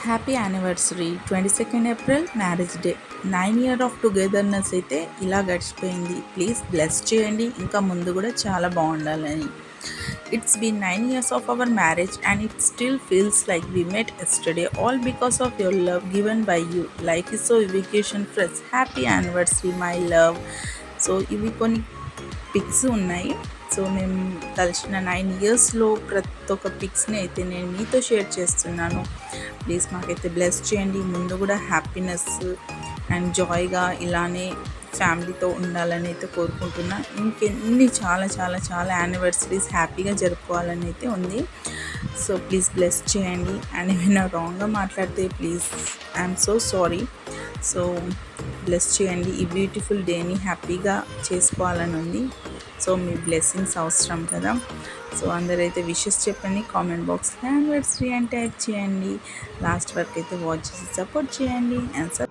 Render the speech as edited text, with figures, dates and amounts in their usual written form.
Happy anniversary 22nd April marriage day. 9 year of togetherness అయితే ఇలా గడిచిపోయింది. ప్లీజ్ బ్లెస్ చేయండి, ఇంకా ముందు కూడా చాలా బాగుండాలని. It's been 9 years of our marriage and it still feels like we met yesterday, all because of your love given by you. Life is so vacation friends. Happy anniversary my love. So ఇవి కొన్ని pics ఉన్నాయి. So మేము కలిసిన 9 yearsలో ప్రతి ఒక్క పిక్స్ని అయితే నేను మీతో షేర్ చేస్తున్నాను. ప్లీజ్ మాకైతే బ్లెస్ చేయండి, ముందు కూడా హ్యాపీనెస్ అండ్ జాయ్గా ఇలానే ఫ్యామిలీతో ఉండాలని అయితే కోరుకుంటున్నా. ఇంకెన్ని చాలా చాలా చాలా యానివర్సరీస్ హ్యాపీగా జరుపుకోవాలని అయితే ఉంది. సో ప్లీజ్ బ్లెస్ చేయండి. అండ్ ఏమైనా రాంగ్గా మాట్లాడితే please I'm so sorry. So bless చేయండి, ఈ బ్యూటిఫుల్ డేని హ్యాపీగా చేసుకోవాలని ఉంది. సో మీ బ్లెస్సింగ్స్ అవసరం కదా. సో అందరైతే విషెస్ చెప్పండి, కామెంట్ బాక్స్లో యానివర్సరీ అని టైప్ చేయండి. లాస్ట్ వరకు అయితే వాచ్ చేసి సపోర్ట్ చేయండి. అండ్